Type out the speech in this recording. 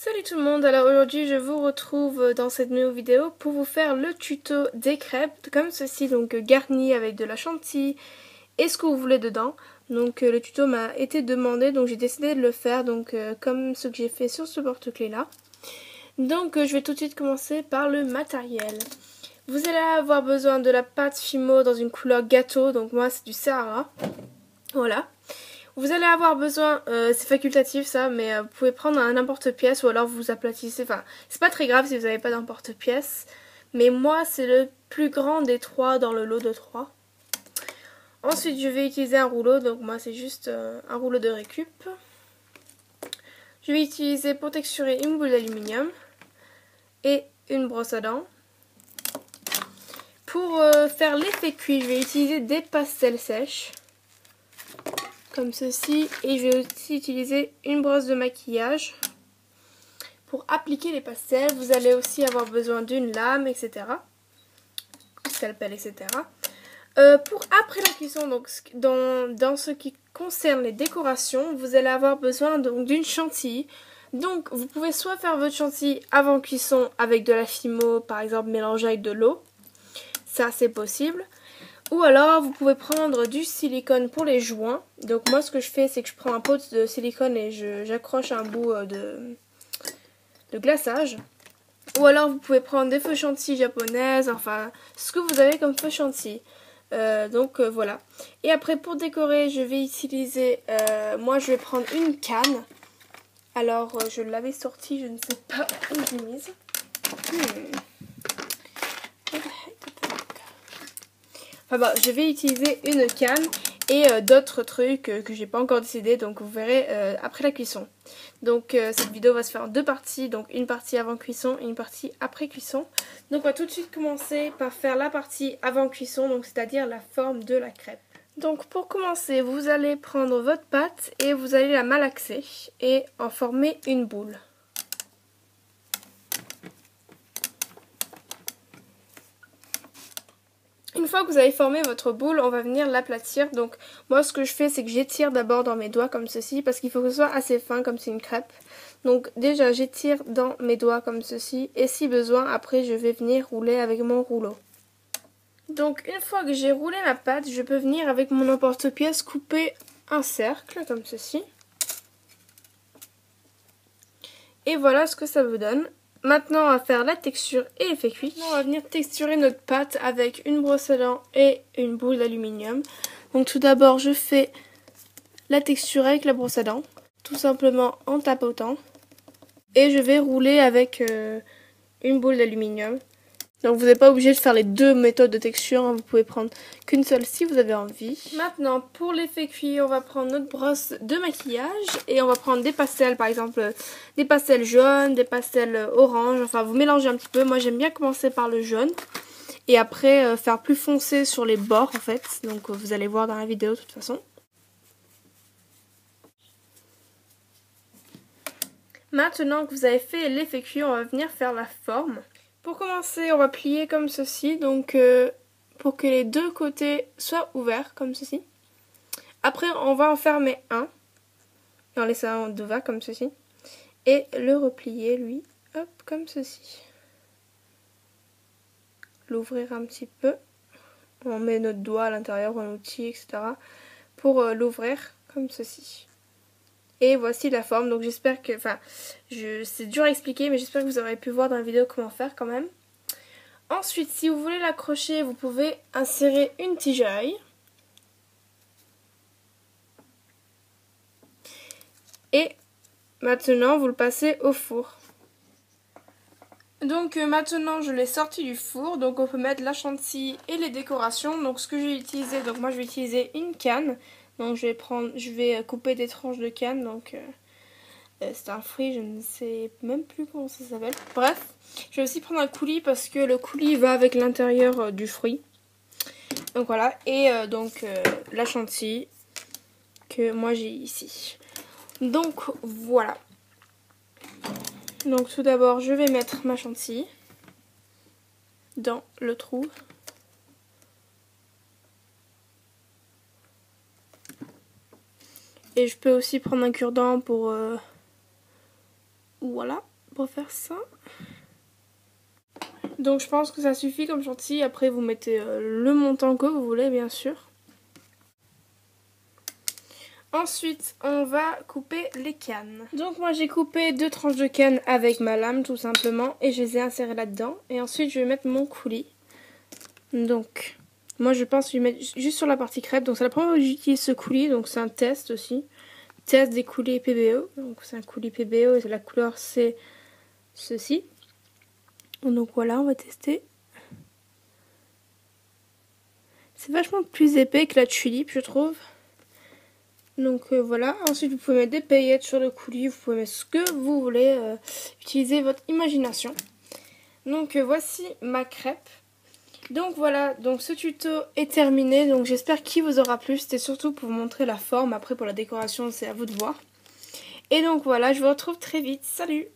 Salut tout le monde, alors aujourd'hui je vous retrouve dans cette nouvelle vidéo pour vous faire le tuto des crêpes comme ceci, donc garni avec de la chantilly et ce que vous voulez dedans. Donc le tuto m'a été demandé, donc j'ai décidé de le faire, donc comme ce que j'ai fait sur ce porte-clés là. Donc je vais tout de suite commencer par le matériel. Vous allez avoir besoin de la pâte Fimo dans une couleur gâteau, donc moi c'est du Sahara, voilà. Vous allez avoir besoin, c'est facultatif ça, mais vous pouvez prendre un n'importe-pièce ou alors vous aplatissez, enfin c'est pas très grave si vous n'avez pas d'importe-pièce, mais moi c'est le plus grand des trois dans le lot de 3. Ensuite je vais utiliser un rouleau, donc moi c'est juste un rouleau de récup. Je vais utiliser pour texturer une boule d'aluminium et une brosse à dents. Pour faire l'effet cuit, je vais utiliser des pastels sèches. Comme ceci, et je vais aussi utiliser une brosse de maquillage pour appliquer les pastels. Vous allez aussi avoir besoin d'une lame, etc., scalpel, etc. Pour après la cuisson, donc dans ce qui concerne les décorations, vous allez avoir besoin d'une chantilly. Donc vous pouvez soit faire votre chantilly avant cuisson avec de la Fimo, par exemple mélangée avec de l'eau, ça c'est possible. Ou alors vous pouvez prendre du silicone pour les joints. Donc moi ce que je fais c'est que je prends un pot de silicone et j'accroche un bout de glaçage. Ou alors vous pouvez prendre des feuilles chantilly japonaises, enfin ce que vous avez comme feuilles chantilly. Voilà. Et après pour décorer je vais utiliser, moi je vais prendre une canne. Alors je l'avais sortie, je ne sais pas où je l'ai mise. Enfin bon, je vais utiliser une canne et d'autres trucs que j'ai pas encore décidé, donc vous verrez après la cuisson. Donc cette vidéo va se faire en 2 parties, donc une partie avant cuisson et une partie après cuisson. Donc on va tout de suite commencer par faire la partie avant cuisson, donc c'est-à-dire la forme de la crêpe. Donc pour commencer, vous allez prendre votre pâte et vous allez la malaxer et en former une boule. Une fois que vous avez formé votre boule, on va venir l'aplatir. Donc moi ce que je fais c'est que j'étire d'abord dans mes doigts comme ceci parce qu'il faut que ce soit assez fin comme c'est une crêpe. Donc déjà j'étire dans mes doigts comme ceci et si besoin après je vais venir rouler avec mon rouleau. Donc une fois que j'ai roulé ma pâte, je peux venir avec mon emporte-pièce couper un cercle comme ceci. Et voilà ce que ça vous donne. Maintenant, on va faire la texture et l'effet cuit. On va venir texturer notre pâte avec une brosse à dents et une boule d'aluminium. Donc tout d'abord, je fais la texture avec la brosse à dents, tout simplement en tapotant. Et je vais rouler avec une boule d'aluminium. Donc vous n'êtes pas obligé de faire les 2 méthodes de texture, hein. Vous pouvez prendre qu'une seule si vous avez envie. Maintenant pour l'effet cuit, on va prendre notre brosse de maquillage et on va prendre des pastels, par exemple des pastels jaunes, des pastels orange, enfin vous mélangez un petit peu. Moi j'aime bien commencer par le jaune et après faire plus foncé sur les bords en fait, donc vous allez voir dans la vidéo de toute façon. Maintenant que vous avez fait l'effet cuit, on va venir faire la forme. Pour commencer, on va plier comme ceci, donc pour que les 2 côtés soient ouverts comme ceci. Après, on va en fermer un et en laisser un devant comme ceci. Et le replier, lui, hop, comme ceci. L'ouvrir un petit peu. On met notre doigt à l'intérieur, un outil, etc. pour l'ouvrir comme ceci. Et voici la forme, donc j'espère que, enfin, c'est dur à expliquer, mais j'espère que vous aurez pu voir dans la vidéo comment faire quand même. Ensuite, si vous voulez l'accrocher, vous pouvez insérer une tige à œil. Et maintenant, vous le passez au four. Donc maintenant, je l'ai sorti du four. Donc on peut mettre la chantilly et les décorations. Donc ce que je vais utiliser, donc moi je vais utiliser une canne. Donc je vais couper des tranches de canne. Donc c'est un fruit, je ne sais même plus comment ça s'appelle. Bref, je vais aussi prendre un coulis parce que le coulis va avec l'intérieur du fruit. Donc voilà, et la chantilly que moi j'ai ici. Donc voilà. Donc tout d'abord, je vais mettre ma chantilly dans le trou. Et je peux aussi prendre un cure-dent pour... Voilà. pour faire ça. Donc je pense que ça suffit comme chantilly. Après vous mettez le montant que vous voulez bien sûr. Ensuite on va couper les cannes. Donc moi j'ai coupé 2 tranches de canne avec ma lame tout simplement. Et je les ai insérées là-dedans. Et ensuite je vais mettre mon coulis. Donc moi je pense que je vais mettre juste sur la partie crêpe. Donc c'est la première fois que j'utilise ce coulis. Donc c'est un test aussi. Test des coulis PBO. Donc c'est un coulis PBO et la couleur c'est ceci. Donc voilà, on va tester. C'est vachement plus épais que la tulipe, je trouve. Donc voilà. Ensuite, vous pouvez mettre des paillettes sur le coulis. Vous pouvez mettre ce que vous voulez. Utilisez votre imagination. Donc voici ma crêpe. Donc voilà, donc ce tuto est terminé. Donc j'espère qu'il vous aura plu. C'était surtout pour vous montrer la forme. Après, pour la décoration, c'est à vous de voir. Et donc voilà, je vous retrouve très vite. Salut!